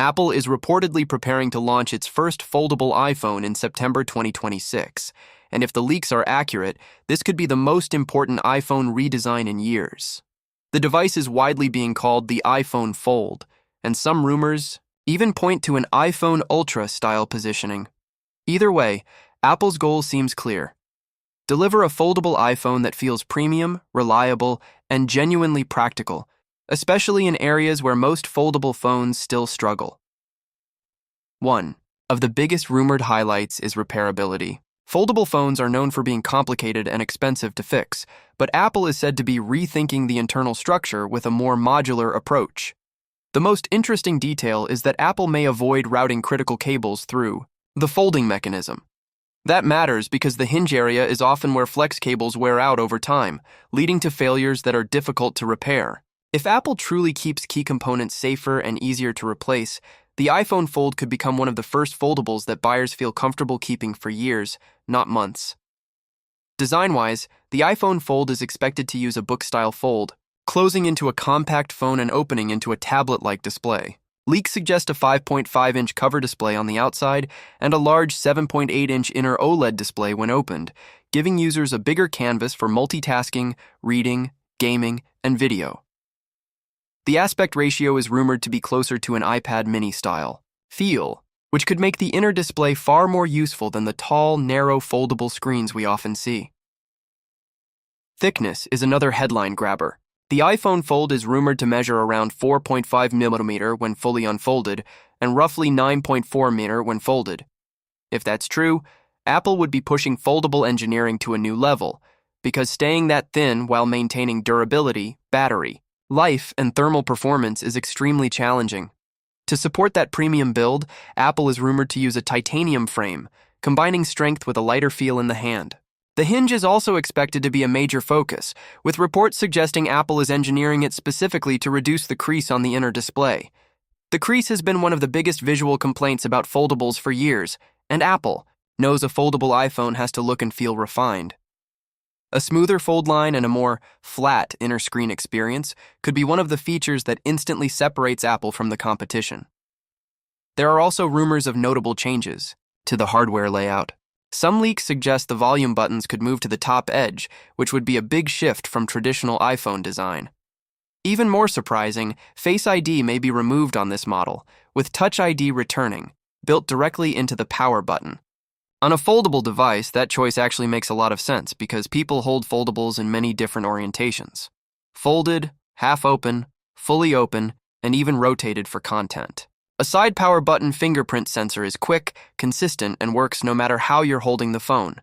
Apple is reportedly preparing to launch its first foldable iPhone in September 2026, and if the leaks are accurate, this could be the most important iPhone redesign in years. The device is widely being called the iPhone Fold, and some rumors even point to an iPhone Ultra-style positioning. Either way, Apple's goal seems clear. Deliver a foldable iPhone that feels premium, reliable, and genuinely practical, especially in areas where most foldable phones still struggle. One of the biggest rumored highlights is repairability. Foldable phones are known for being complicated and expensive to fix, but Apple is said to be rethinking the internal structure with a more modular approach. The most interesting detail is that Apple may avoid routing critical cables through the folding mechanism. That matters because the hinge area is often where flex cables wear out over time, leading to failures that are difficult to repair. If Apple truly keeps key components safer and easier to replace, the iPhone Fold could become one of the first foldables that buyers feel comfortable keeping for years, not months. Design-wise, the iPhone Fold is expected to use a book-style fold, closing into a compact phone and opening into a tablet-like display. Leaks suggest a 5.5-inch cover display on the outside and a large 7.8-inch inner OLED display when opened, giving users a bigger canvas for multitasking, reading, gaming, and video. The aspect ratio is rumored to be closer to an iPad mini style feel, which could make the inner display far more useful than the tall, narrow foldable screens we often see. Thickness is another headline grabber. The iPhone Fold is rumored to measure around 4.5 mm when fully unfolded and roughly 9.4 mm when folded. If that's true, Apple would be pushing foldable engineering to a new level, because staying that thin while maintaining durability, battery life, and thermal performance is extremely challenging. To support that premium build, Apple is rumored to use a titanium frame, combining strength with a lighter feel in the hand. The hinge is also expected to be a major focus, with reports suggesting Apple is engineering it specifically to reduce the crease on the inner display. The crease has been one of the biggest visual complaints about foldables for years, and Apple knows a foldable iPhone has to look and feel refined. A smoother fold line and a more flat inner screen experience could be one of the features that instantly separates Apple from the competition. There are also rumors of notable changes to the hardware layout. Some leaks suggest the volume buttons could move to the top edge, which would be a big shift from traditional iPhone design. Even more surprising, Face ID may be removed on this model, with Touch ID returning, built directly into the power button. On a foldable device, that choice actually makes a lot of sense because people hold foldables in many different orientations. Folded, half open, fully open, and even rotated for content. A side power button fingerprint sensor is quick, consistent, and works no matter how you're holding the phone.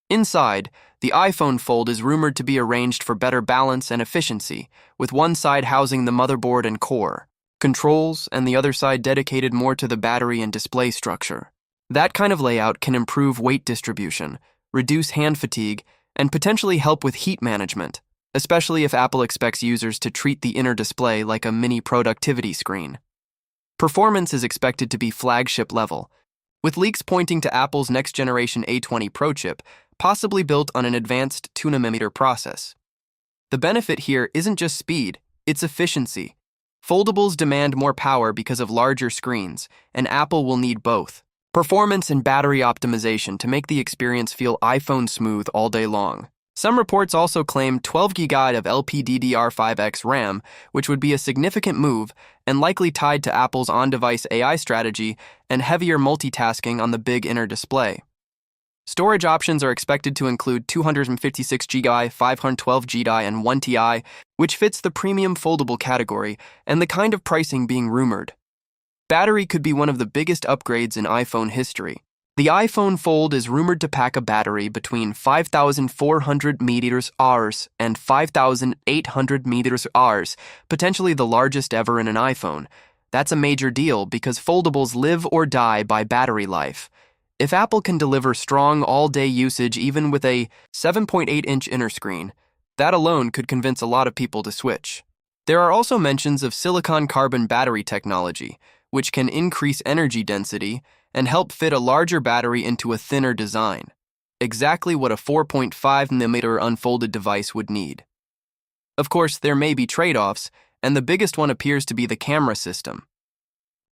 Inside, the iPhone Fold is rumored to be arranged for better balance and efficiency, with one side housing the motherboard and core, controls, and the other side dedicated more to the battery and display structure. That kind of layout can improve weight distribution, reduce hand fatigue, and potentially help with heat management, especially if Apple expects users to treat the inner display like a mini productivity screen. Performance is expected to be flagship level, with leaks pointing to Apple's next-generation A20 Pro chip, possibly built on an advanced 2nm process. The benefit here isn't just speed, it's efficiency. Foldables demand more power because of larger screens, and Apple will need both. Performance and battery optimization to make the experience feel iPhone smooth all day long. Some reports also claim 12GB of LPDDR5X RAM, which would be a significant move and likely tied to Apple's on-device AI strategy and heavier multitasking on the big inner display. Storage options are expected to include 256GB, 512GB, and 1TB, which fits the premium foldable category and the kind of pricing being rumored. Battery could be one of the biggest upgrades in iPhone history. The iPhone Fold is rumored to pack a battery between 5,400 mAh and 5,800 mAh, potentially the largest ever in an iPhone. That's a major deal because foldables live or die by battery life. If Apple can deliver strong all-day usage even with a 7.8-inch inner screen, that alone could convince a lot of people to switch. There are also mentions of silicon-carbon battery technology, which can increase energy density and help fit a larger battery into a thinner design. Exactly what a 4.5mm unfolded device would need. Of course, there may be trade-offs, and the biggest one appears to be the camera system.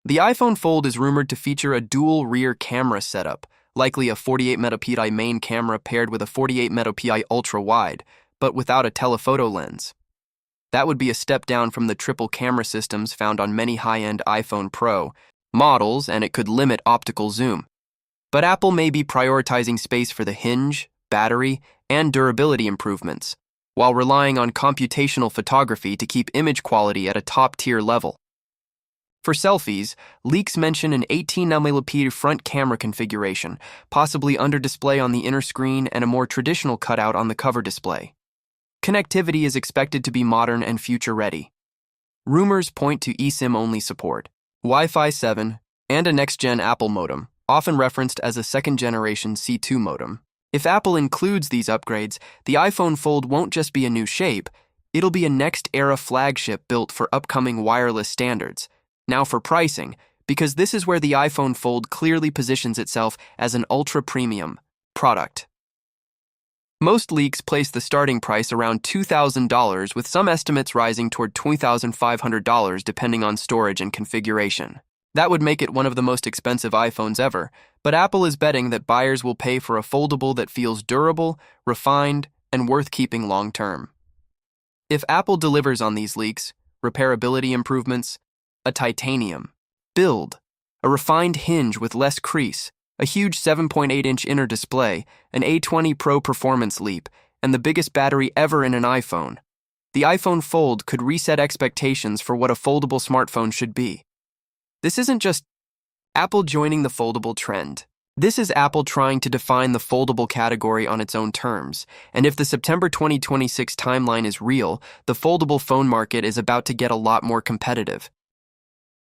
The iPhone Fold is rumored to feature a dual rear camera setup, likely a 48 megapixel main camera paired with a 48 megapixel ultra-wide, but without a telephoto lens. That would be a step down from the triple camera systems found on many high-end iPhone Pro models, and it could limit optical zoom. But Apple may be prioritizing space for the hinge, battery, and durability improvements, while relying on computational photography to keep image quality at a top-tier level. For selfies, leaks mention an 18 megapixel front camera configuration, possibly under display on the inner screen and a more traditional cutout on the cover display. Connectivity is expected to be modern and future-ready. Rumors point to eSIM-only support, Wi-Fi 7, and a next-gen Apple modem, often referenced as a second-generation C2 modem. If Apple includes these upgrades, the iPhone Fold won't just be a new shape, it'll be a next-era flagship built for upcoming wireless standards. Now for pricing, because this is where the iPhone Fold clearly positions itself as an ultra-premium product. Most leaks place the starting price around $2,000, with some estimates rising toward $2,500 depending on storage and configuration. That would make it one of the most expensive iPhones ever, but Apple is betting that buyers will pay for a foldable that feels durable, refined, and worth keeping long-term. If Apple delivers on these leaks, repairability improvements, a titanium build, a refined hinge with less crease, a huge 7.8-inch inner display, an A20 Pro performance leap, and the biggest battery ever in an iPhone, the iPhone Fold could reset expectations for what a foldable smartphone should be. This isn't just Apple joining the foldable trend. This is Apple trying to define the foldable category on its own terms, and if the September 2026 timeline is real, the foldable phone market is about to get a lot more competitive.